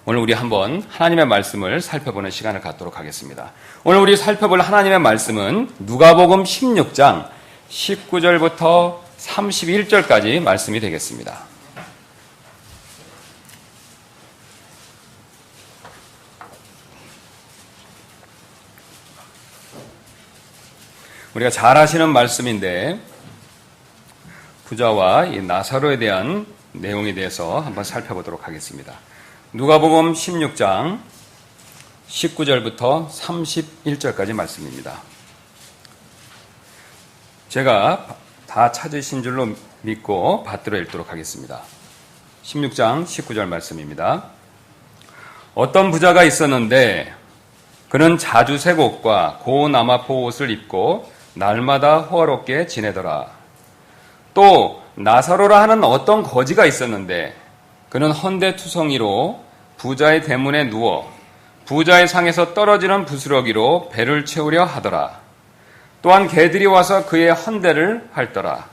오늘 우리 한번 하나님의 말씀을 살펴보는 시간을 갖도록 하겠습니다. 오늘 우리 살펴볼 하나님의 말씀은 누가복음 16장 19절부터 31절까지 말씀이 되겠습니다. 우리가 잘 아시는 말씀인데 부자와 이 나사로에 대한 내용에 대해서 한번 살펴보도록 하겠습니다. 누가복음 16장 19절부터 31절까지 말씀입니다. 제가 다 찾으신 줄로 믿고 받들어 읽도록 하겠습니다. 16장 19절 말씀입니다. 어떤 부자가 있었는데 그는 자주색 옷과 고운 아마포 옷을 입고 날마다 호화롭게 지내더라. 또 나사로라 하는 어떤 거지가 있었는데 그는 헌데투성이로 부자의 대문에 누워 부자의 상에서 떨어지는 부스러기로 배를 채우려 하더라. 또한 개들이 와서 그의 헌대를 핥더라.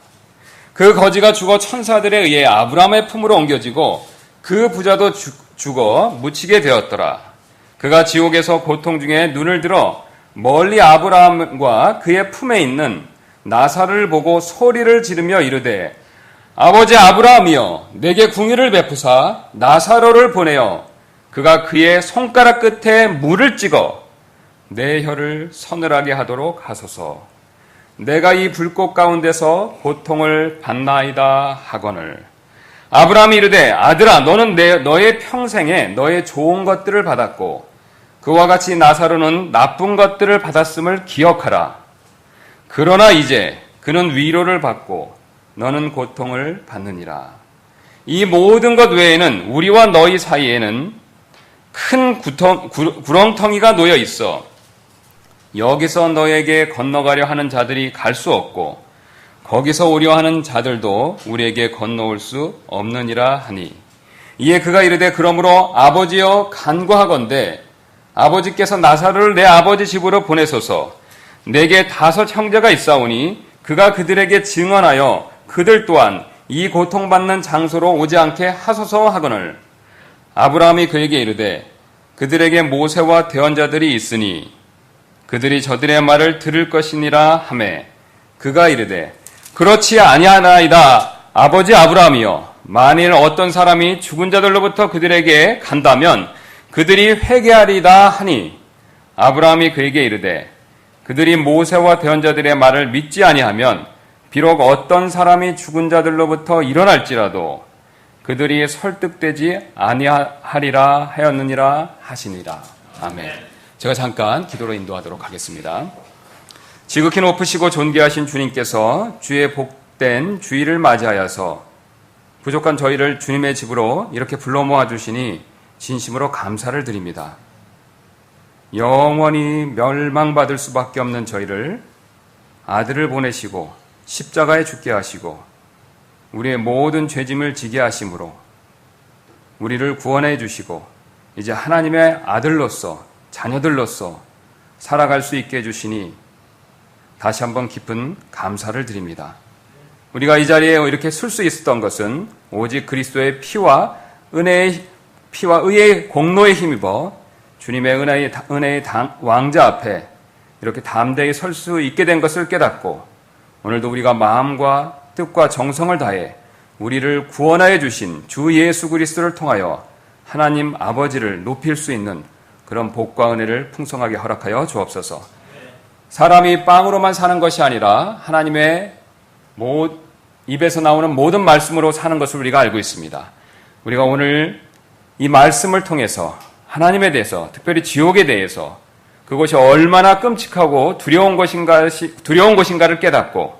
그 거지가 죽어 천사들에 의해 아브라함의 품으로 옮겨지고 그 부자도 죽어 묻히게 되었더라. 그가 지옥에서 고통 중에 눈을 들어 멀리 아브라함과 그의 품에 있는 나사로를 보고 소리를 지르며 이르되 아버지 아브라함이여 내게 궁유를 베푸사 나사로를 보내어 그가 그의 손가락 끝에 물을 찍어 내 혀를 서늘하게 하도록 하소서. 내가 이 불꽃 가운데서 고통을 받나이다 하거늘. 아브라함이 이르되 아들아 너는 너의 평생에 너의 좋은 것들을 받았고 그와 같이 나사로는 나쁜 것들을 받았음을 기억하라. 그러나 이제 그는 위로를 받고 너는 고통을 받느니라. 이 모든 것 외에는 우리와 너희 사이에는 큰 구렁텅이가 놓여 있어 여기서 너에게 건너가려 하는 자들이 갈 수 없고 거기서 오려 하는 자들도 우리에게 건너올 수 없느니라 하니 이에 그가 이르되 그러므로 아버지여 간구하건대 아버지께서 나사로를 내 아버지 집으로 보내소서. 내게 5 형제가 있사오니 그가 그들에게 증언하여 그들 또한 이 고통받는 장소로 오지 않게 하소서 하거늘. 아브라함이 그에게 이르되 그들에게 모세와 대언자들이 있으니 그들이 저들의 말을 들을 것이니라 하매 그가 이르되 그렇지 아니하나이다 아버지 아브라함이여 만일 어떤 사람이 죽은 자들로부터 그들에게 간다면 그들이 회개하리다 하니 아브라함이 그에게 이르되 그들이 모세와 대언자들의 말을 믿지 아니하면 비록 어떤 사람이 죽은 자들로부터 일어날지라도 그들이 설득되지 아니하리라 하였느니라 하시니라. 아멘. 제가 잠깐 기도로 인도하도록 하겠습니다. 지극히 높으시고 존귀하신 주님께서 주의 복된 주일을 맞이하여서 부족한 저희를 주님의 집으로 이렇게 불러 모아주시니 진심으로 감사를 드립니다. 영원히 멸망받을 수밖에 없는 저희를 아들을 보내시고 십자가에 죽게 하시고 우리의 모든 죄짐을 지게 하심으로 우리를 구원해 주시고 이제 하나님의 아들로서 자녀들로서 살아갈 수 있게 해주시니 다시 한번 깊은 감사를 드립니다. 우리가 이 자리에 이렇게 설 수 있었던 것은 오직 그리스도의 피와 의의 공로에 힘입어 주님의 은혜의 왕자 앞에 이렇게 담대히 설 수 있게 된 것을 깨닫고 오늘도 우리가 마음과 뜻과 정성을 다해 우리를 구원하여 주신 주 예수 그리스도를 통하여 하나님 아버지를 높일 수 있는 그런 복과 은혜를 풍성하게 허락하여 주옵소서. 사람이 빵으로만 사는 것이 아니라 하나님의 입에서 나오는 모든 말씀으로 사는 것을 우리가 알고 있습니다. 우리가 오늘 이 말씀을 통해서 하나님에 대해서 특별히 지옥에 대해서 그것이 얼마나 끔찍하고 두려운 것인가를 깨닫고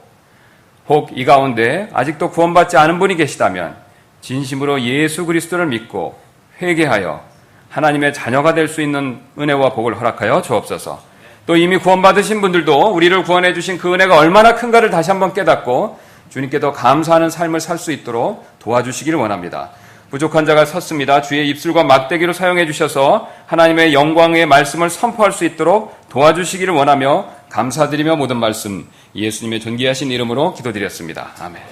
혹 이 가운데 아직도 구원받지 않은 분이 계시다면 진심으로 예수 그리스도를 믿고 회개하여 하나님의 자녀가 될 수 있는 은혜와 복을 허락하여 주옵소서. 또 이미 구원받으신 분들도 우리를 구원해 주신 그 은혜가 얼마나 큰가를 다시 한번 깨닫고 주님께 더 감사하는 삶을 살 수 있도록 도와주시기를 원합니다. 부족한 자가 섰습니다. 주의 입술과 막대기로 사용해 주셔서 하나님의 영광의 말씀을 선포할 수 있도록 도와주시기를 원하며 감사드리며 모든 말씀 예수님의 존귀하신 이름으로 기도드렸습니다. 아멘.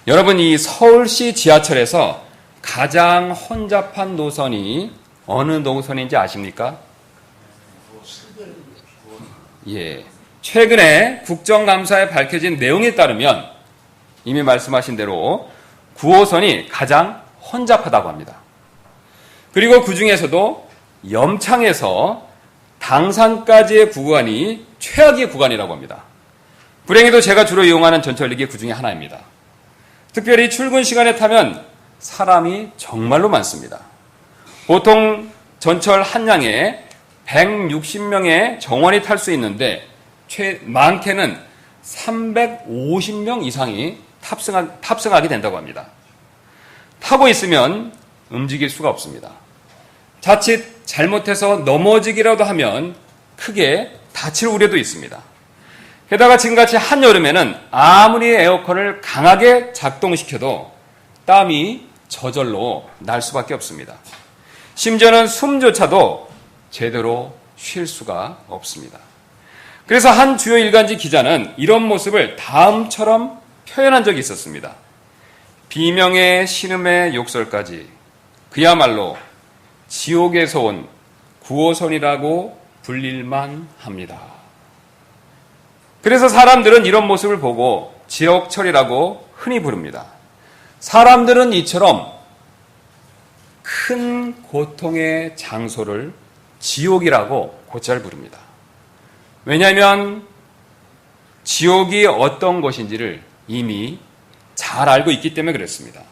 여러분, 이 서울시 지하철에서 가장 혼잡한 노선이 어느 노선인지 아십니까? 예. 최근에 국정감사에 밝혀진 내용에 따르면 이미 말씀하신 대로 9호선이 가장 혼잡하다고 합니다. 그리고 그 중에서도 염창에서 당산까지의 구간이 최악의 구간이라고 합니다. 불행히도 제가 주로 이용하는 전철역이 그 중에 하나입니다. 특별히 출근 시간에 타면 사람이 정말로 많습니다. 보통 전철 한 량에 160명의 정원이 탈 수 있는데 많게는 350명 이상이 탑승하게 된다고 합니다. 타고 있으면 움직일 수가 없습니다. 자칫 잘못해서 넘어지기라도 하면 크게 다칠 우려도 있습니다. 게다가 지금같이 한여름에는 아무리 에어컨을 강하게 작동시켜도 땀이 저절로 날 수밖에 없습니다. 심지어는 숨조차도 제대로 쉴 수가 없습니다. 그래서 한 주요 일간지 기자는 이런 모습을 다음처럼 표현한 적이 있었습니다. 비명의 신음의 욕설까지 그야말로 지옥에서 온 9호선이라고 불릴만 합니다. 그래서 사람들은 이런 모습을 보고 지옥철이라고 흔히 부릅니다. 사람들은 이처럼 큰 고통의 장소를 지옥이라고 곧잘 부릅니다. 왜냐하면 지옥이 어떤 것인지를 이미 잘 알고 있기 때문에 그렇습니다.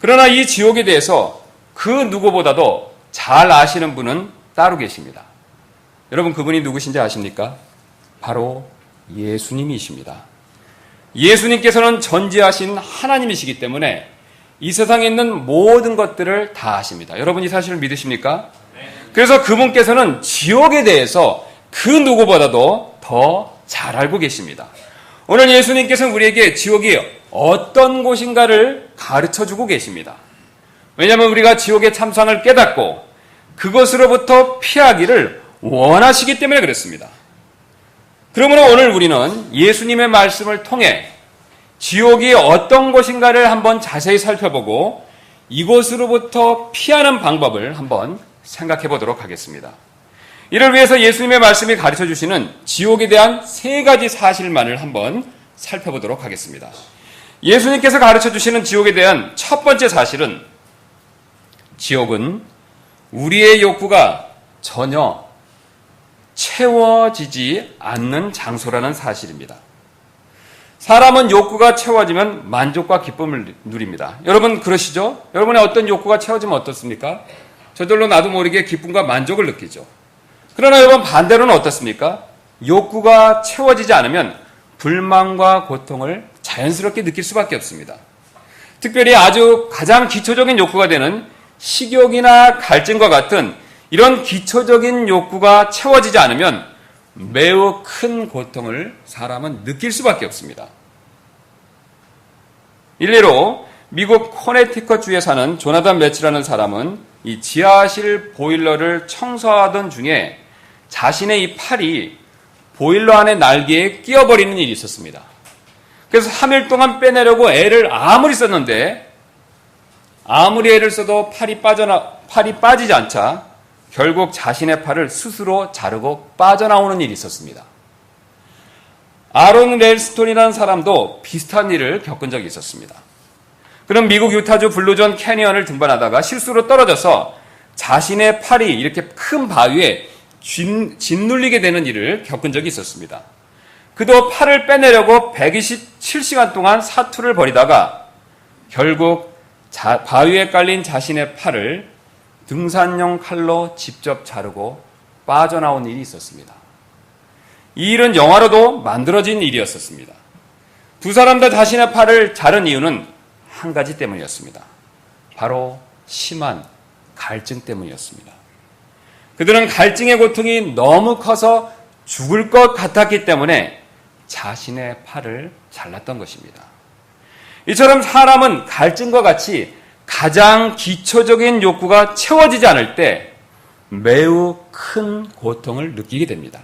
그러나 이 지옥에 대해서 그 누구보다도 잘 아시는 분은 따로 계십니다. 여러분 그분이 누구신지 아십니까? 바로 예수님이십니다. 예수님께서는 전지하신 하나님이시기 때문에 이 세상에 있는 모든 것들을 다 아십니다. 여러분 이 사실을 믿으십니까? 그래서 그분께서는 지옥에 대해서 그 누구보다도 더 잘 알고 계십니다. 오늘 예수님께서는 우리에게 지옥이 어떤 곳인가를 가르쳐주고 계십니다. 왜냐하면 우리가 지옥의 참상을 깨닫고 그것으로부터 피하기를 원하시기 때문에 그렇습니다. 그러므로 오늘 우리는 예수님의 말씀을 통해 지옥이 어떤 곳인가를 한번 자세히 살펴보고 이곳으로부터 피하는 방법을 한번 생각해 보도록 하겠습니다. 이를 위해서 예수님의 말씀이 가르쳐 주시는 지옥에 대한 3가지 사실만을 한번 살펴보도록 하겠습니다. 예수님께서 가르쳐 주시는 지옥에 대한 첫 번째 사실은 지옥은 우리의 욕구가 전혀 채워지지 않는 장소라는 사실입니다. 사람은 욕구가 채워지면 만족과 기쁨을 누립니다. 여러분 그러시죠? 여러분의 어떤 욕구가 채워지면 어떻습니까? 저절로 나도 모르게 기쁨과 만족을 느끼죠. 그러나 여러분 반대로는 어떻습니까? 욕구가 채워지지 않으면 불만과 고통을 자연스럽게 느낄 수밖에 없습니다. 특별히 아주 가장 기초적인 욕구가 되는 식욕이나 갈증과 같은 이런 기초적인 욕구가 채워지지 않으면 매우 큰 고통을 사람은 느낄 수밖에 없습니다. 일례로 미국 코네티컷주에 사는 조나단 매치라는 사람은 이 지하실 보일러를 청소하던 중에 자신의 이 팔이 보일러 안에 날개에 끼어버리는 일이 있었습니다. 그래서 3일 동안 빼내려고 애를 아무리 썼는데 아무리 애를 써도 팔이 빠지지 않자 결국 자신의 팔을 스스로 자르고 빠져나오는 일이 있었습니다. 아론 렐스톤이라는 사람도 비슷한 일을 겪은 적이 있었습니다. 그는 미국 유타주 블루존 캐니언을 등반하다가 실수로 떨어져서 자신의 팔이 이렇게 큰 바위에 짓눌리게 되는 일을 겪은 적이 있었습니다. 그도 팔을 빼내려고 127시간 동안 사투를 벌이다가 결국 바위에 깔린 자신의 팔을 등산용 칼로 직접 자르고 빠져나온 일이 있었습니다. 이 일은 영화로도 만들어진 일이었었습니다. 두 사람 다 자신의 팔을 자른 이유는 한 가지 때문이었습니다. 바로 심한 갈증 때문이었습니다. 그들은 갈증의 고통이 너무 커서 죽을 것 같았기 때문에 자신의 팔을 잘랐던 것입니다. 이처럼 사람은 갈증과 같이 가장 기초적인 욕구가 채워지지 않을 때 매우 큰 고통을 느끼게 됩니다.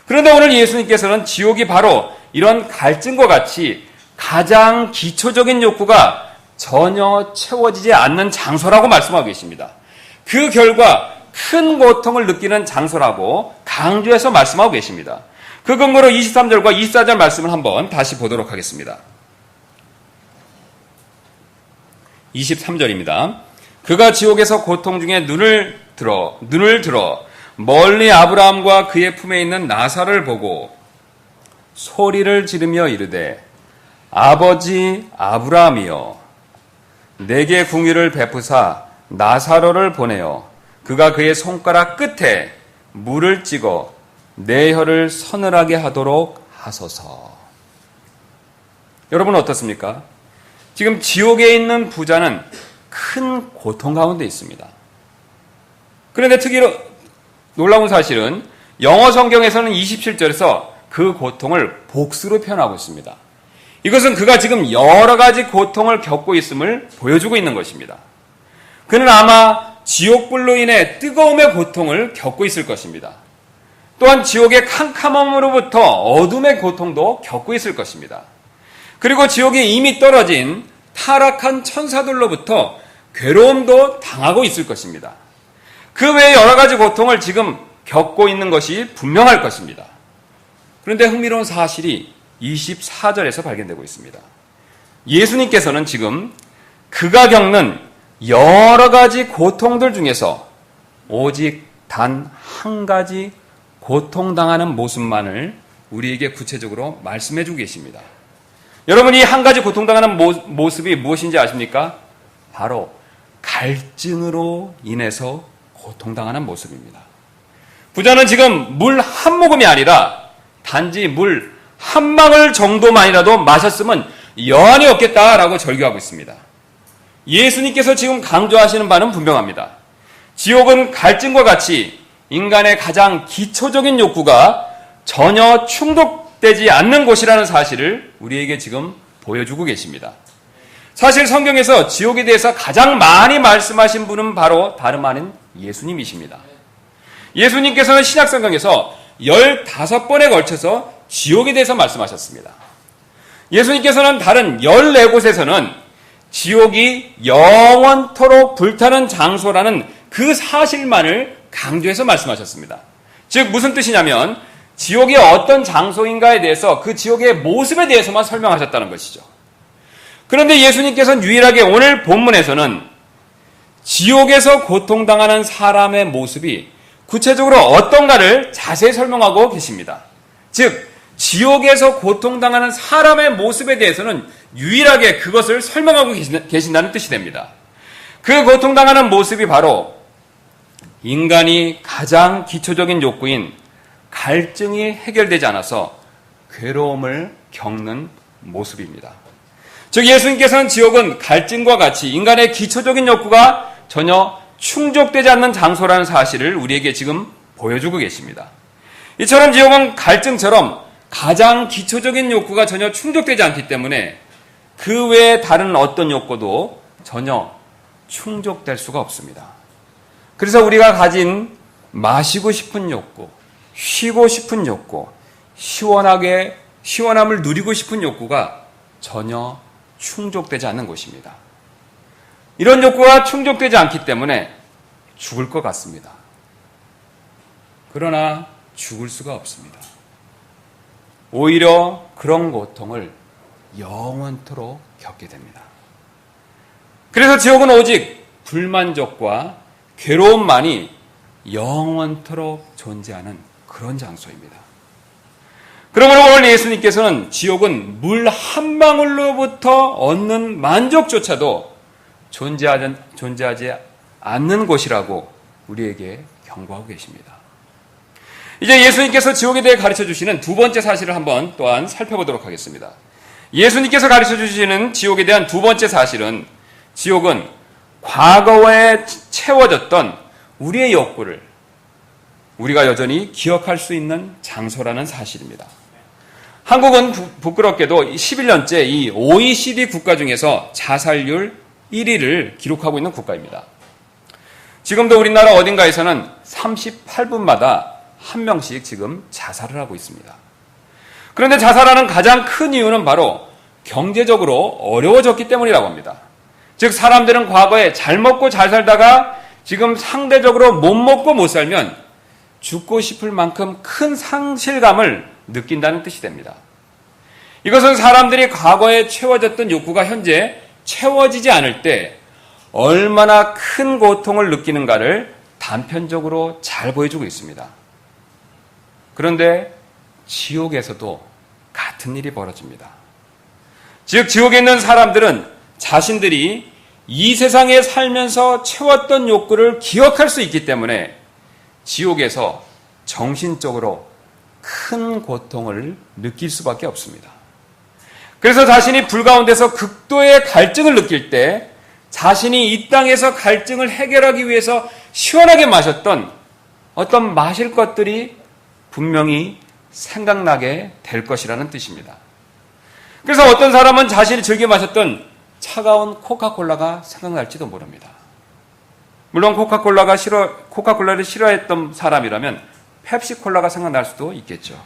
그런데 오늘 예수님께서는 지옥이 바로 이런 갈증과 같이 가장 기초적인 욕구가 전혀 채워지지 않는 장소라고 말씀하고 계십니다. 그 결과 큰 고통을 느끼는 장소라고 강조해서 말씀하고 계십니다. 그 근거로 23절과 24절 말씀을 한번 다시 보도록 하겠습니다. 23절입니다. 그가 지옥에서 고통 중에 눈을 들어 멀리 아브라함과 그의 품에 있는 나사를 보고 소리를 지르며 이르되 아버지 아브라함이여 내게 궁유를 베푸사 나사로를 보내어 그가 그의 손가락 끝에 물을 찍어 내 혀를 서늘하게 하도록 하소서. 여러분 어떻습니까? 지금 지옥에 있는 부자는 큰 고통 가운데 있습니다. 그런데 특히로 놀라운 사실은 영어 성경에서는 27절에서 그 고통을 복수로 표현하고 있습니다. 이것은 그가 지금 여러 가지 고통을 겪고 있음을 보여주고 있는 것입니다. 그는 아마 지옥불로 인해 뜨거움의 고통을 겪고 있을 것입니다. 또한 지옥의 캄캄함으로부터 어둠의 고통도 겪고 있을 것입니다. 그리고 지옥에 이미 떨어진 타락한 천사들로부터 괴로움도 당하고 있을 것입니다. 그 외에 여러 가지 고통을 지금 겪고 있는 것이 분명할 것입니다. 그런데 흥미로운 사실이 24절에서 발견되고 있습니다. 예수님께서는 지금 그가 겪는 여러 가지 고통들 중에서 오직 단 한 가지 고통당하는 모습만을 우리에게 구체적으로 말씀해주고 계십니다. 여러분, 이 한 가지 고통당하는 모습이 무엇인지 아십니까? 바로 갈증으로 인해서 고통당하는 모습입니다. 부자는 지금 물 한 모금이 아니라 단지 물 한 방울 정도만이라도 마셨으면 여한이 없겠다라고 절규하고 있습니다. 예수님께서 지금 강조하시는 바는 분명합니다. 지옥은 갈증과 같이 인간의 가장 기초적인 욕구가 전혀 충족되지 않는 곳이라는 사실을 우리에게 지금 보여주고 계십니다. 사실 성경에서 지옥에 대해서 가장 많이 말씀하신 분은 바로 다름 아닌 예수님이십니다. 예수님께서는 신약성경에서 15번에 걸쳐서 지옥에 대해서 말씀하셨습니다. 예수님께서는 다른 14곳에서는 지옥이 영원토록 불타는 장소라는 그 사실만을 강조해서 말씀하셨습니다. 즉 무슨 뜻이냐면 지옥이 어떤 장소인가에 대해서 그 지옥의 모습에 대해서만 설명하셨다는 것이죠. 그런데 예수님께서는 유일하게 오늘 본문에서는 지옥에서 고통당하는 사람의 모습이 구체적으로 어떤가를 자세히 설명하고 계십니다. 즉 지옥에서 고통당하는 사람의 모습에 대해서는 유일하게 그것을 설명하고 계신다는 뜻이 됩니다. 그 고통당하는 모습이 바로 인간이 가장 기초적인 욕구인 갈증이 해결되지 않아서 괴로움을 겪는 모습입니다. 즉 예수님께서는 지옥은 갈증과 같이 인간의 기초적인 욕구가 전혀 충족되지 않는 장소라는 사실을 우리에게 지금 보여주고 계십니다. 이처럼 지옥은 갈증처럼 가장 기초적인 욕구가 전혀 충족되지 않기 때문에 그 외에 다른 어떤 욕구도 전혀 충족될 수가 없습니다. 그래서 우리가 가진 마시고 싶은 욕구, 쉬고 싶은 욕구, 시원함을 누리고 싶은 욕구가 전혀 충족되지 않는 것입니다. 이런 욕구가 충족되지 않기 때문에 죽을 것 같습니다. 그러나 죽을 수가 없습니다. 오히려 그런 고통을 영원토록 겪게 됩니다. 그래서 지옥은 오직 불만족과 괴로움만이 영원토록 존재하는 그런 장소입니다. 그러므로 오늘 예수님께서는 지옥은 물 한 방울로부터 얻는 만족조차도 존재하지 않는 곳이라고 우리에게 경고하고 계십니다. 이제 예수님께서 지옥에 대해 가르쳐 주시는 두 번째 사실을 한번 또한 살펴보도록 하겠습니다. 예수님께서 가르쳐 주시는 지옥에 대한 두 번째 사실은 지옥은 과거에 채워졌던 우리의 욕구를 우리가 여전히 기억할 수 있는 장소라는 사실입니다. 한국은 부끄럽게도 11년째 이 OECD 국가 중에서 자살률 1위를 기록하고 있는 국가입니다. 지금도 우리나라 어딘가에서는 38분마다 한 명씩 지금 자살을 하고 있습니다. 그런데 자살하는 가장 큰 이유는 바로 경제적으로 어려워졌기 때문이라고 합니다. 즉 사람들은 과거에 잘 먹고 잘 살다가 지금 상대적으로 못 먹고 못 살면 죽고 싶을 만큼 큰 상실감을 느낀다는 뜻이 됩니다. 이것은 사람들이 과거에 채워졌던 욕구가 현재 채워지지 않을 때 얼마나 큰 고통을 느끼는가를 단편적으로 잘 보여주고 있습니다. 그런데 지옥에서도 같은 일이 벌어집니다. 즉 지옥에 있는 사람들은 자신들이 이 세상에 살면서 채웠던 욕구를 기억할 수 있기 때문에 지옥에서 정신적으로 큰 고통을 느낄 수밖에 없습니다. 그래서 자신이 불 가운데서 극도의 갈증을 느낄 때 자신이 이 땅에서 갈증을 해결하기 위해서 시원하게 마셨던 어떤 마실 것들이 분명히 생각나게 될 것이라는 뜻입니다. 그래서 어떤 사람은 자신이 즐겨 마셨던 차가운 코카콜라가 생각날지도 모릅니다. 물론 코카콜라를 싫어했던 사람이라면 펩시콜라가 생각날 수도 있겠죠.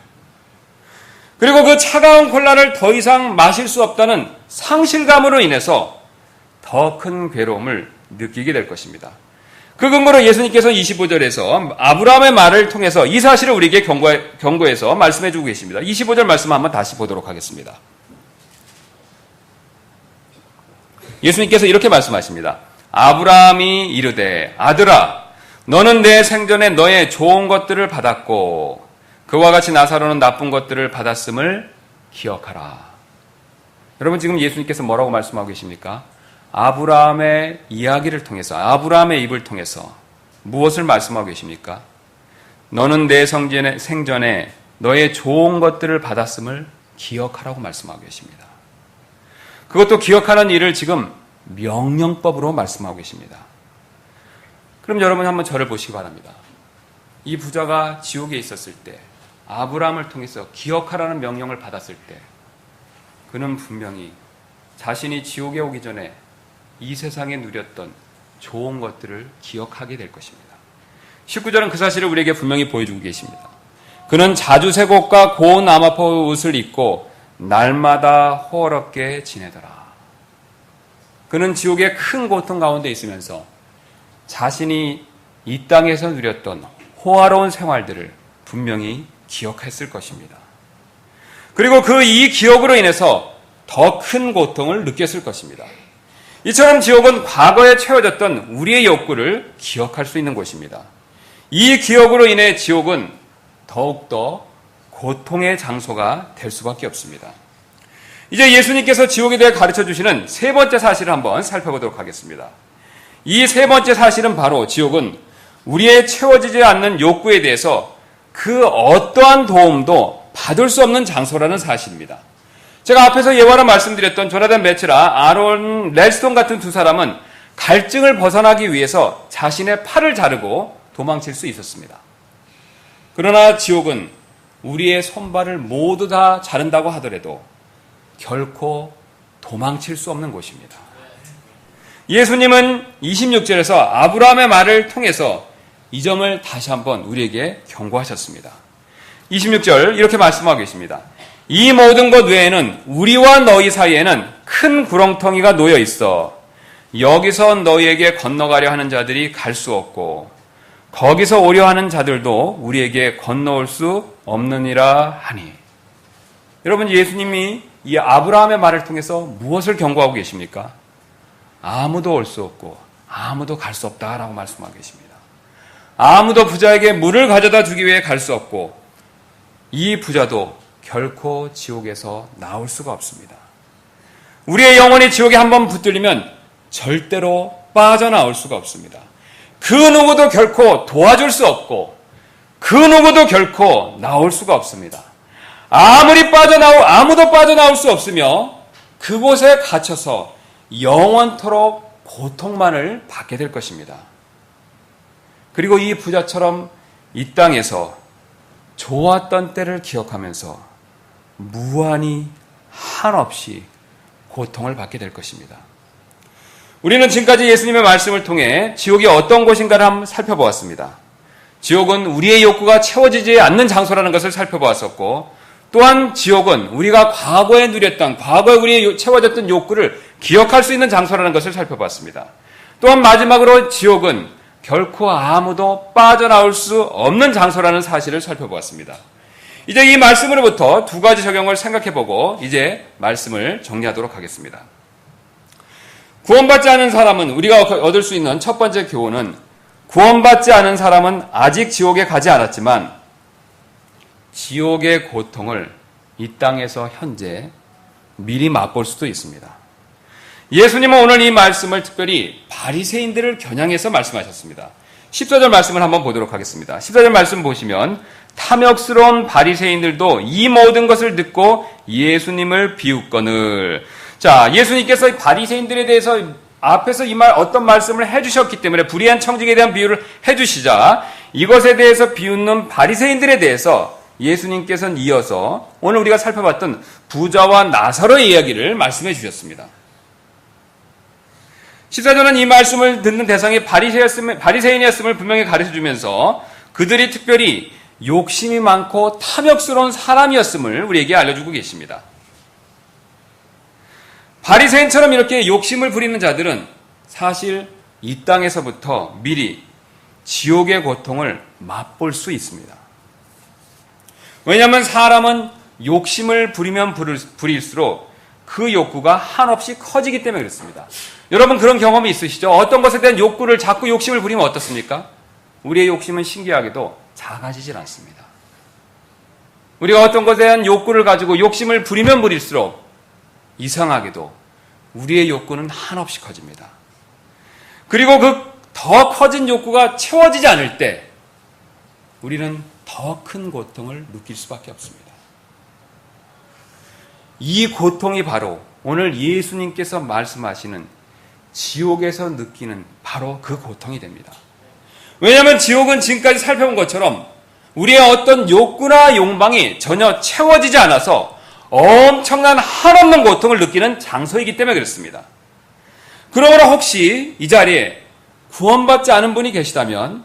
그리고 그 차가운 콜라를 더 이상 마실 수 없다는 상실감으로 인해서 더 큰 괴로움을 느끼게 될 것입니다. 그 근거로 예수님께서 25절에서 아브라함의 말을 통해서 이 사실을 우리에게 경고해서 말씀해 주고 계십니다. 25절 말씀 한번 다시 보도록 하겠습니다. 예수님께서 이렇게 말씀하십니다. 아브라함이 이르되 아들아 너는 내 생전에 너의 좋은 것들을 받았고 그와 같이 나사로는 나쁜 것들을 받았음을 기억하라. 여러분 지금 예수님께서 뭐라고 말씀하고 계십니까? 아브라함의 이야기를 통해서 아브라함의 입을 통해서 무엇을 말씀하고 계십니까? 너는 내 생전에 너의 좋은 것들을 받았음을 기억하라고 말씀하고 계십니다. 그것도 기억하는 일을 지금 명령법으로 말씀하고 계십니다. 그럼 여러분 한번 저를 보시기 바랍니다. 이 부자가 지옥에 있었을 때 아브라함을 통해서 기억하라는 명령을 받았을 때 그는 분명히 자신이 지옥에 오기 전에 이 세상에 누렸던 좋은 것들을 기억하게 될 것입니다. 19절은 그 사실을 우리에게 분명히 보여주고 계십니다. 그는 자주 새 옷과 고운 나마포 옷을 입고 날마다 호화롭게 지내더라. 그는 지옥의 큰 고통 가운데 있으면서 자신이 이 땅에서 누렸던 호화로운 생활들을 분명히 기억했을 것입니다. 그리고 이 기억으로 인해서 더 큰 고통을 느꼈을 것입니다. 이처럼 지옥은 과거에 채워졌던 우리의 욕구를 기억할 수 있는 곳입니다. 이 기억으로 인해 지옥은 더욱더 고통의 장소가 될 수밖에 없습니다. 이제 예수님께서 지옥에 대해 가르쳐 주시는 세 번째 사실을 한번 살펴보도록 하겠습니다. 이 세 번째 사실은 바로 지옥은 우리의 채워지지 않는 욕구에 대해서 그 어떠한 도움도 받을 수 없는 장소라는 사실입니다. 제가 앞에서 예화로 말씀드렸던 조나단 매츠라, 아론 렐스톤 같은 두 사람은 갈증을 벗어나기 위해서 자신의 팔을 자르고 도망칠 수 있었습니다. 그러나 지옥은 우리의 손발을 모두 다 자른다고 하더라도 결코 도망칠 수 없는 곳입니다. 예수님은 26절에서 아브라함의 말을 통해서 이 점을 다시 한번 우리에게 경고하셨습니다. 26절 이렇게 말씀하고 계십니다. 이 모든 것 외에는 우리와 너희 사이에는 큰 구렁텅이가 놓여 있어 여기서 너희에게 건너가려 하는 자들이 갈 수 없고 거기서 오려 하는 자들도 우리에게 건너올 수 없느니라 하니. 여러분 예수님이 이 아브라함의 말을 통해서 무엇을 경고하고 계십니까? 아무도 올 수 없고 아무도 갈 수 없다라고 말씀하고 계십니다. 아무도 부자에게 물을 가져다 주기 위해 갈 수 없고 이 부자도 결코 지옥에서 나올 수가 없습니다. 우리의 영혼이 지옥에 한번 붙들리면 절대로 빠져나올 수가 없습니다. 그 누구도 결코 도와줄 수 없고 그 누구도 결코 나올 수가 없습니다. 아무도 빠져나올 수 없으며 그곳에 갇혀서 영원토록 고통만을 받게 될 것입니다. 그리고 이 부자처럼 이 땅에서 좋았던 때를 기억하면서 무한히 한없이 고통을 받게 될 것입니다. 우리는 지금까지 예수님의 말씀을 통해 지옥이 어떤 곳인가를 한번 살펴보았습니다. 지옥은 우리의 욕구가 채워지지 않는 장소라는 것을 살펴보았었고 또한 지옥은 우리가 과거에 누렸던 과거에 우리의 채워졌던 욕구를 기억할 수 있는 장소라는 것을 살펴봤습니다. 또한 마지막으로 지옥은 결코 아무도 빠져나올 수 없는 장소라는 사실을 살펴보았습니다. 이제 이 말씀으로부터 두 가지 적용을 생각해보고 이제 말씀을 정리하도록 하겠습니다. 구원받지 않은 사람은, 우리가 얻을 수 있는 첫 번째 교훈은, 구원받지 않은 사람은 아직 지옥에 가지 않았지만 지옥의 고통을 이 땅에서 현재 미리 맛볼 수도 있습니다. 예수님은 오늘 이 말씀을 특별히 바리새인들을 겨냥해서 말씀하셨습니다. 14절 말씀을 한번 보도록 하겠습니다. 14절 말씀 보시면 탐욕스러운 바리새인들도 이 모든 것을 듣고 예수님을 비웃거늘. 자, 예수님께서 바리새인들에 대해서 앞에서 어떤 말씀을 해주셨기 때문에 불의한 청직에 대한 비유를 해주시자 이것에 대해서 비웃는 바리새인들에 대해서 예수님께서는 이어서 오늘 우리가 살펴봤던 부자와 나사로의 이야기를 말씀해 주셨습니다. 14절은 이 말씀을 듣는 대상이 바리새인이었음을 분명히 가르쳐주면서 그들이 특별히 욕심이 많고 탐욕스러운 사람이었음을 우리에게 알려주고 계십니다. 바리새인처럼 이렇게 욕심을 부리는 자들은 사실 이 땅에서부터 미리 지옥의 고통을 맛볼 수 있습니다. 왜냐하면 사람은 욕심을 부리면 부릴수록 그 욕구가 한없이 커지기 때문에 그렇습니다. 여러분 그런 경험이 있으시죠? 어떤 것에 대한 욕구를 자꾸 욕심을 부리면 어떻습니까? 우리의 욕심은 신기하게도 작아지질 않습니다. 우리가 어떤 것에 대한 욕구를 가지고 욕심을 부리면 부릴수록 이상하게도 우리의 욕구는 한없이 커집니다. 그리고 그 더 커진 욕구가 채워지지 않을 때 우리는 더 큰 고통을 느낄 수밖에 없습니다. 이 고통이 바로 오늘 예수님께서 말씀하시는 지옥에서 느끼는 바로 그 고통이 됩니다. 왜냐하면 지옥은 지금까지 살펴본 것처럼 우리의 어떤 욕구나 욕망이 전혀 채워지지 않아서 엄청난 한없는 고통을 느끼는 장소이기 때문에 그렇습니다. 그러므로 혹시 이 자리에 구원받지 않은 분이 계시다면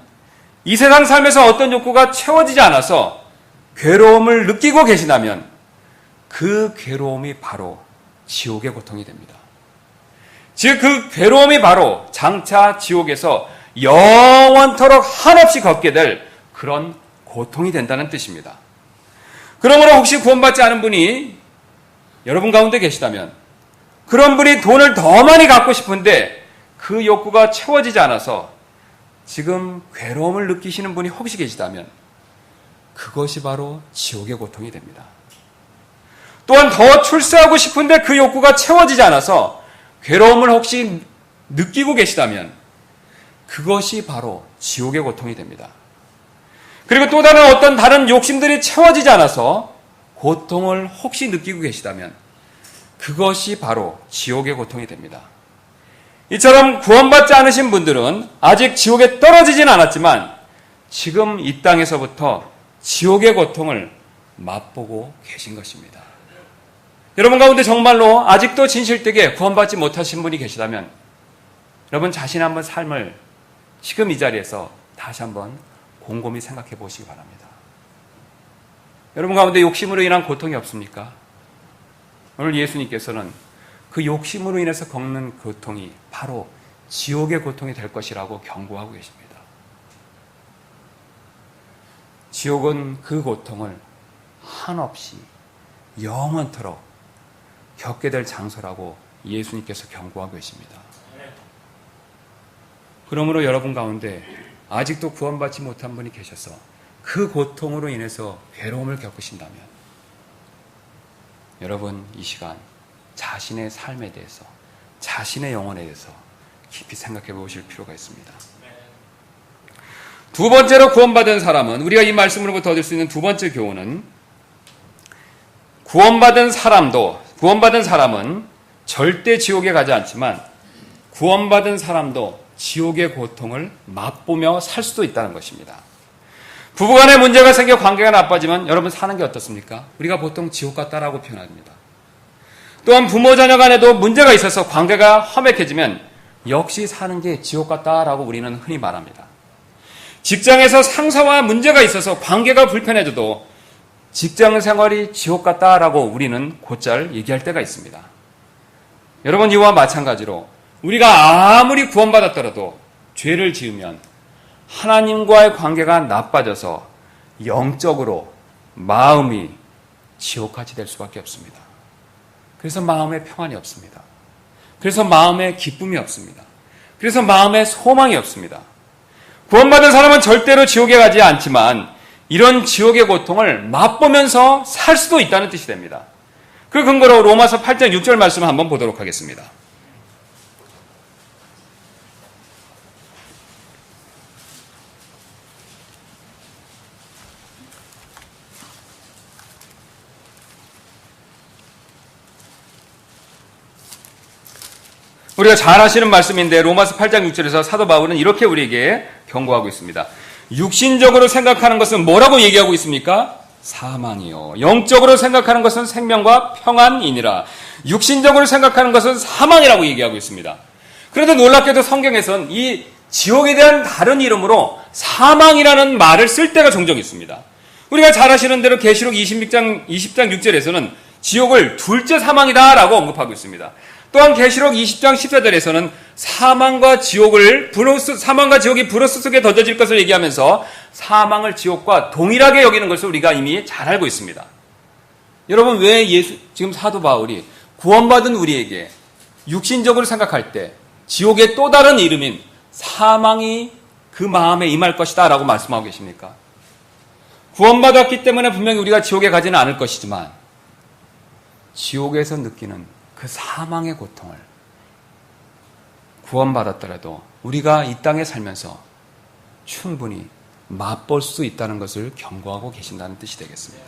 이 세상 삶에서 어떤 욕구가 채워지지 않아서 괴로움을 느끼고 계시다면 그 괴로움이 바로 지옥의 고통이 됩니다. 즉 그 괴로움이 바로 장차 지옥에서 영원토록 한없이 겪게 될 그런 고통이 된다는 뜻입니다. 그러므로 혹시 구원받지 않은 분이 여러분 가운데 계시다면 그런 분이 돈을 더 많이 갖고 싶은데 그 욕구가 채워지지 않아서 지금 괴로움을 느끼시는 분이 혹시 계시다면 그것이 바로 지옥의 고통이 됩니다. 또한 더 출세하고 싶은데 그 욕구가 채워지지 않아서 괴로움을 혹시 느끼고 계시다면 그것이 바로 지옥의 고통이 됩니다. 그리고 또 다른 욕심들이 채워지지 않아서 고통을 혹시 느끼고 계시다면 그것이 바로 지옥의 고통이 됩니다. 이처럼 구원받지 않으신 분들은 아직 지옥에 떨어지진 않았지만 지금 이 땅에서부터 지옥의 고통을 맛보고 계신 것입니다. 여러분 가운데 정말로 아직도 진실되게 구원받지 못하신 분이 계시다면 여러분 자신의 한번 삶을 지금 이 자리에서 다시 한번 곰곰이 생각해 보시기 바랍니다. 여러분 가운데 욕심으로 인한 고통이 없습니까? 오늘 예수님께서는 그 욕심으로 인해서 겪는 고통이 바로 지옥의 고통이 될 것이라고 경고하고 계십니다. 지옥은 그 고통을 한없이 영원토록 겪게 될 장소라고 예수님께서 경고하고 계십니다. 그러므로 여러분 가운데 아직도 구원받지 못한 분이 계셔서 그 고통으로 인해서 괴로움을 겪으신다면 여러분 이 시간 자신의 삶에 대해서 자신의 영혼에 대해서 깊이 생각해 보실 필요가 있습니다. 두 번째로 구원받은 사람은 우리가 이 말씀으로부터 얻을 수 있는 두 번째 교훈은 구원받은 사람은 절대 지옥에 가지 않지만 구원받은 사람도 지옥의 고통을 맛보며 살 수도 있다는 것입니다. 부부간에 문제가 생겨 관계가 나빠지면 여러분 사는 게 어떻습니까? 우리가 보통 지옥 같다라고 표현합니다. 또한 부모 자녀 간에도 문제가 있어서 관계가 험악해지면 역시 사는 게 지옥 같다라고 우리는 흔히 말합니다. 직장에서 상사와 문제가 있어서 관계가 불편해져도 직장 생활이 지옥 같다라고 우리는 곧잘 얘기할 때가 있습니다. 여러분, 이와 마찬가지로 우리가 아무리 구원받았더라도 죄를 지으면 하나님과의 관계가 나빠져서 영적으로 마음이 지옥같이 될 수밖에 없습니다. 그래서 마음에 평안이 없습니다. 그래서 마음에 기쁨이 없습니다. 그래서 마음에 소망이 없습니다. 구원받은 사람은 절대로 지옥에 가지 않지만 이런 지옥의 고통을 맛보면서 살 수도 있다는 뜻이 됩니다. 그 근거로 로마서 8장 6절 말씀을 한번 보도록 하겠습니다. 우리가 잘 아시는 말씀인데 로마서 8장 6절에서 사도 바울은 이렇게 우리에게 경고하고 있습니다. 육신적으로 생각하는 것은 뭐라고 얘기하고 있습니까? 사망이요. 영적으로 생각하는 것은 생명과 평안이니라. 육신적으로 생각하는 것은 사망이라고 얘기하고 있습니다. 그런데 놀랍게도 성경에서는 이 지옥에 대한 다른 이름으로 사망이라는 말을 쓸 때가 종종 있습니다. 우리가 잘 아시는 대로 계시록 20장 20장 6절에서는 지옥을 둘째 사망이다라고 언급하고 있습니다. 또한 계시록 20장 14절에서는 사망과 지옥이 브로스 속에 던져질 것을 얘기하면서 사망을 지옥과 동일하게 여기는 것을 우리가 이미 잘 알고 있습니다. 여러분, 왜 지금 사도 바울이 구원받은 우리에게 육신적으로 생각할 때 지옥의 또 다른 이름인 사망이 그 마음에 임할 것이다 라고 말씀하고 계십니까? 구원받았기 때문에 분명히 우리가 지옥에 가지는 않을 것이지만 지옥에서 느끼는 그 사망의 고통을 구원받았더라도 우리가 이 땅에 살면서 충분히 맛볼 수 있다는 것을 경고하고 계신다는 뜻이 되겠습니다.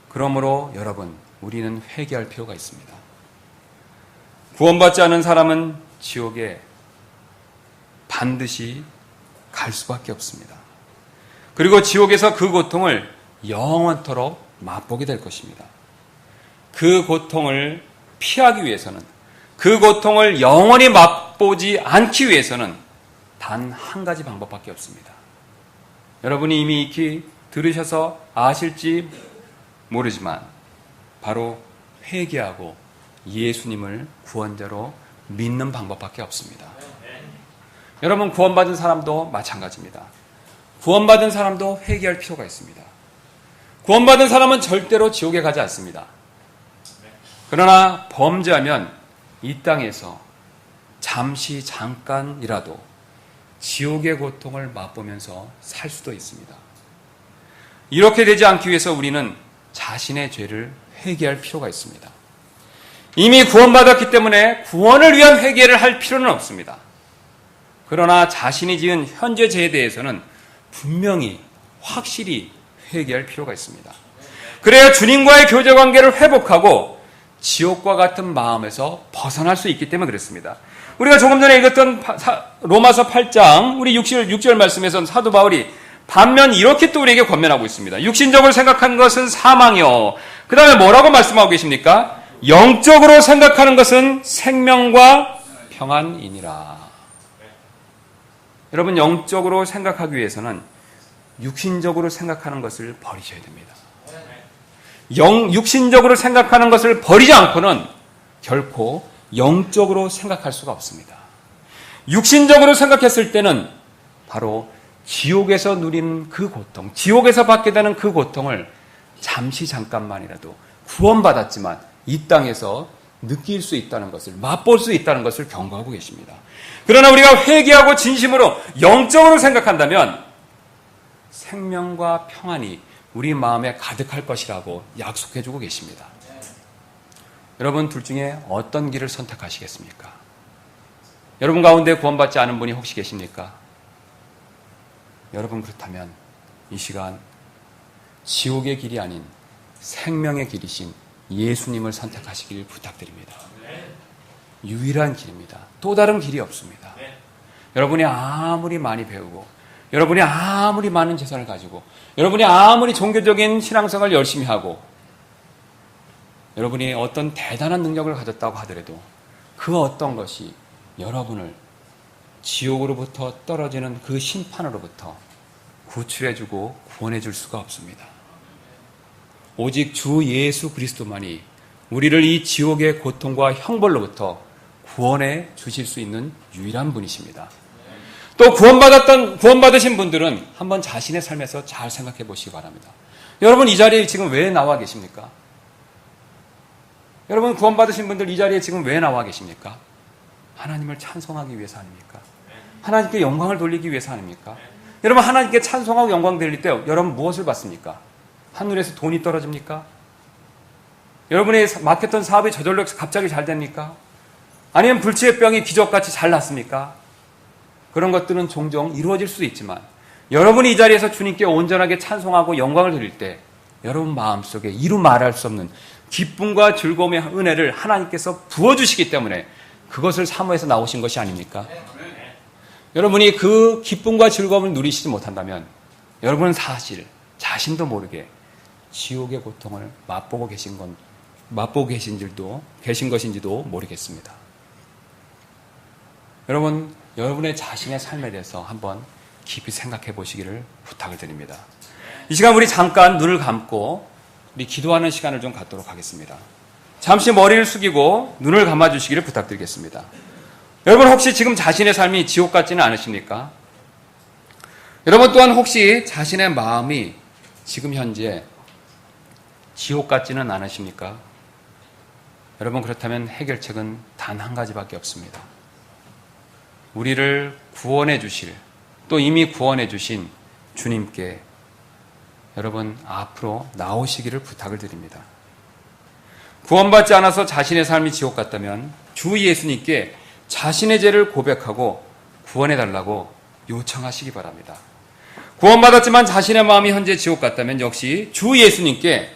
그러므로 여러분, 우리는 회개할 필요가 있습니다. 구원받지 않은 사람은 지옥에 반드시 갈 수밖에 없습니다. 그리고 지옥에서 그 고통을 영원토록 맛보게 될 것입니다. 그 고통을 피하기 위해서는, 그 고통을 영원히 맛보지 않기 위해서는 단 한 가지 방법밖에 없습니다. 여러분이 이미 익히 들으셔서 아실지 모르지만 바로 회개하고 예수님을 구원자로 믿는 방법밖에 없습니다. 여러분, 구원받은 사람도 마찬가지입니다. 구원받은 사람도 회개할 필요가 있습니다. 구원받은 사람은 절대로 지옥에 가지 않습니다. 그러나 범죄하면 이 땅에서 잠깐이라도 지옥의 고통을 맛보면서 살 수도 있습니다. 이렇게 되지 않기 위해서 우리는 자신의 죄를 회개할 필요가 있습니다. 이미 구원받았기 때문에 구원을 위한 회개를 할 필요는 없습니다. 그러나 자신이 지은 현재 죄에 대해서는 분명히 확실히 회개할 필요가 있습니다. 그래야 주님과의 교제 관계를 회복하고 지옥과 같은 마음에서 벗어날 수 있기 때문에 그렇습니다. 우리가 조금 전에 읽었던 로마서 8장 우리 6절 말씀에서는 사도 바울이 반면 이렇게 또 우리에게 권면하고 있습니다. 육신적으로 생각하는 것은 사망이요. 그 다음에 뭐라고 말씀하고 계십니까? 영적으로 생각하는 것은 생명과 평안이니라. 여러분, 영적으로 생각하기 위해서는 육신적으로 생각하는 것을 버리셔야 됩니다. 육신적으로 생각하는 것을 버리지 않고는 결코 영적으로 생각할 수가 없습니다. 육신적으로 생각했을 때는 바로 지옥에서 누리는 그 고통, 지옥에서 받게 되는 그 고통을 잠깐만이라도 구원받았지만 이 땅에서 느낄 수 있다는 것을, 맛볼 수 있다는 것을 경고하고 계십니다. 그러나 우리가 회개하고 진심으로 영적으로 생각한다면 생명과 평안이 우리 마음에 가득할 것이라고 약속해주고 계십니다. 여러분, 둘 중에 어떤 길을 선택하시겠습니까? 여러분 가운데 구원받지 않은 분이 혹시 계십니까? 여러분, 그렇다면 이 시간 지옥의 길이 아닌 생명의 길이신 예수님을 선택하시길 부탁드립니다. 유일한 길입니다. 또 다른 길이 없습니다. 여러분이 아무리 많이 배우고, 여러분이 아무리 많은 재산을 가지고, 여러분이 아무리 종교적인 신앙생활을 열심히 하고, 여러분이 어떤 대단한 능력을 가졌다고 하더라도 그 어떤 것이 여러분을 지옥으로부터 떨어지는 그 심판으로부터 구출해주고 구원해줄 수가 없습니다. 오직 주 예수 그리스도만이 우리를 이 지옥의 고통과 형벌로부터 구원해 주실 수 있는 유일한 분이십니다. 또 구원받으신 분들은 한번 자신의 삶에서 잘 생각해 보시기 바랍니다. 여러분, 이 자리에 지금 왜 나와 계십니까? 여러분, 구원받으신 분들 이 자리에 지금 왜 나와 계십니까? 하나님을 찬송하기 위해서 아닙니까? 하나님께 영광을 돌리기 위해서 아닙니까? 여러분, 하나님께 찬송하고 영광 돌릴 때 여러분 무엇을 받습니까? 하늘에서 돈이 떨어집니까? 여러분이 맡겼던 사업이 저절로 갑자기 잘 됩니까? 아니면 불치의 병이 기적같이 잘 낫습니까? 그런 것들은 종종 이루어질 수도 있지만 여러분이 이 자리에서 주님께 온전하게 찬송하고 영광을 드릴 때 여러분 마음속에 이루 말할 수 없는 기쁨과 즐거움의 은혜를 하나님께서 부어주시기 때문에 그것을 사모해서 나오신 것이 아닙니까? 여러분이 그 기쁨과 즐거움을 누리시지 못한다면 여러분은 사실 자신도 모르게 지옥의 고통을 맛보고 계신 것인지도 모르겠습니다. 여러분, 여러분의 자신의 삶에 대해서 한번 깊이 생각해 보시기를 부탁을 드립니다. 이 시간 우리 잠깐 눈을 감고 우리 기도하는 시간을 좀 갖도록 하겠습니다. 잠시 머리를 숙이고 눈을 감아 주시기를 부탁드리겠습니다. 여러분, 혹시 지금 자신의 삶이 지옥 같지는 않으십니까? 여러분 또한 혹시 자신의 마음이 지금 현재 지옥 같지는 않으십니까? 여러분, 그렇다면 해결책은 단 한 가지밖에 없습니다. 우리를 구원해 주실, 또 이미 구원해 주신 주님께 여러분 앞으로 나오시기를 부탁을 드립니다. 구원받지 않아서 자신의 삶이 지옥 같다면 주 예수님께 자신의 죄를 고백하고 구원해 달라고 요청하시기 바랍니다. 구원받았지만 자신의 마음이 현재 지옥 같다면 역시 주 예수님께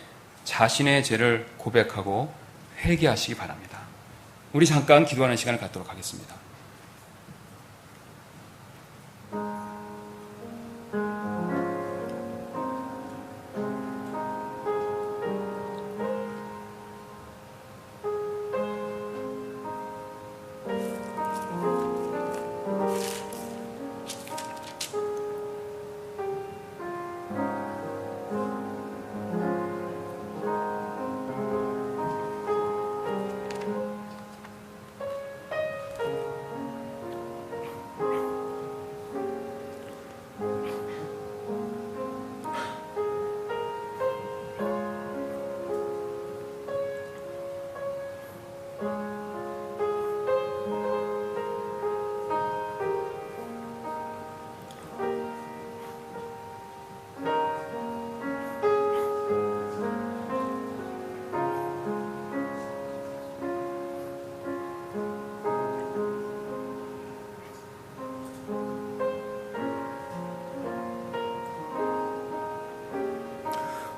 자신의 죄를 고백하고 회개하시기 바랍니다. 우리 잠깐 기도하는 시간을 갖도록 하겠습니다.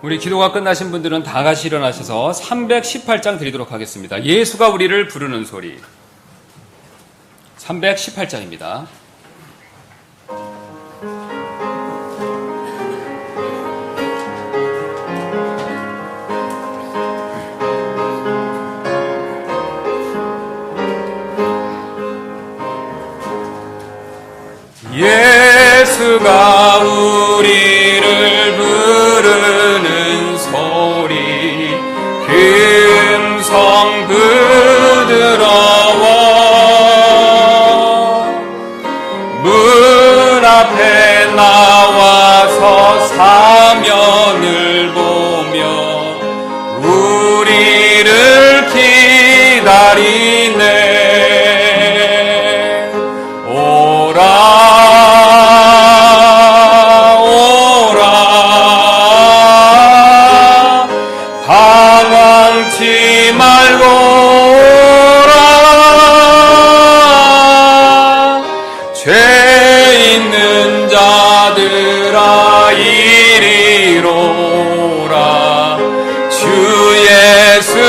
우리 기도가 끝나신 분들은 다 같이 일어나셔서 318장 드리도록 하겠습니다. 예수가 우리를 부르는 소리. 318장입니다. 예수가 우리를 부르는 소리, 금성 부드러워 문 앞에 나와서 사면을 보며 우리를 기다리네. 말고 오라. 죄 있는 자들아 이리로 오라. 주 예수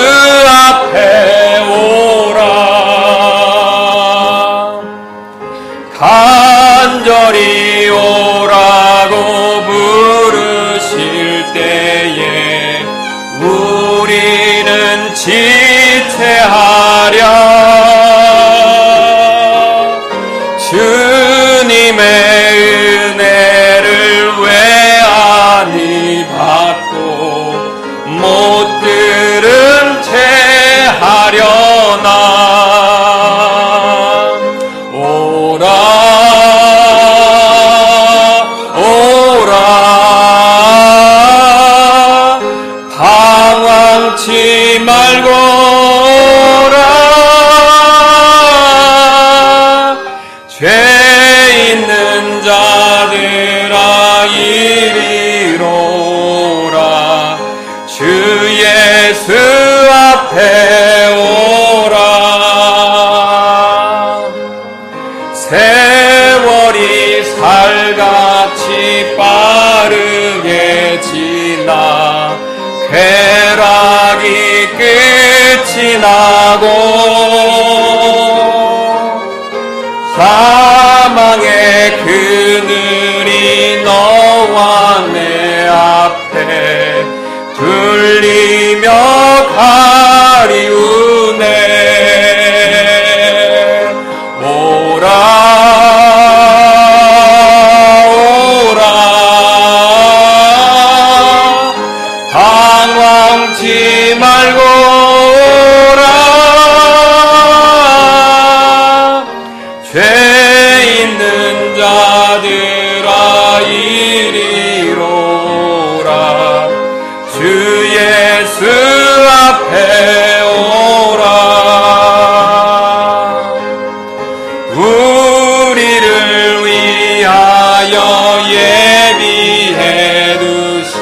앞에 오라. 간절히 오라고 부르실 때에 우리는 지체하랴. 주님의 은혜를 왜 아니 받고 못 들은 채 위하여 예비해 두신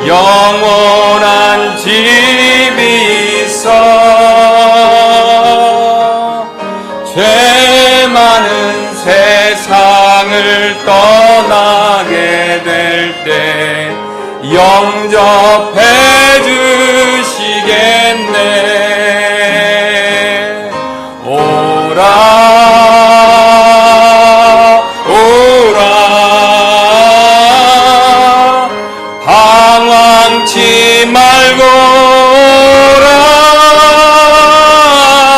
영원한 집이 있어 죄 많은 세상을 떠나게 될 때 영접해 주시겠네. 오라 오라 방황치 말고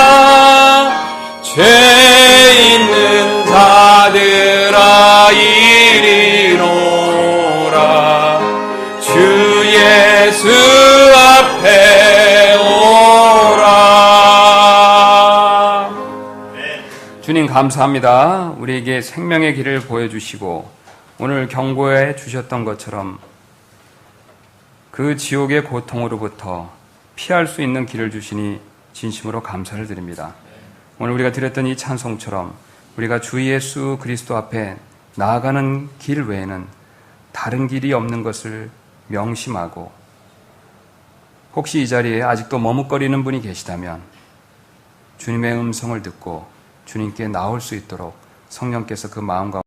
오라 죄 있는 자들아 이리로라 주 예수 앞에 오라. 주님 감사합니다. 우리에게 생명의 길을 보여주시고 오늘 경고해 주셨던 것처럼 그 지옥의 고통으로부터 피할 수 있는 길을 주시니 진심으로 감사를 드립니다. 오늘 우리가 드렸던 이 찬송처럼 우리가 주 예수 그리스도 앞에 나아가는 길 외에는 다른 길이 없는 것을 명심하고 혹시 이 자리에 아직도 머뭇거리는 분이 계시다면 주님의 음성을 듣고 주님께 나올 수 있도록 성령께서 그 마음과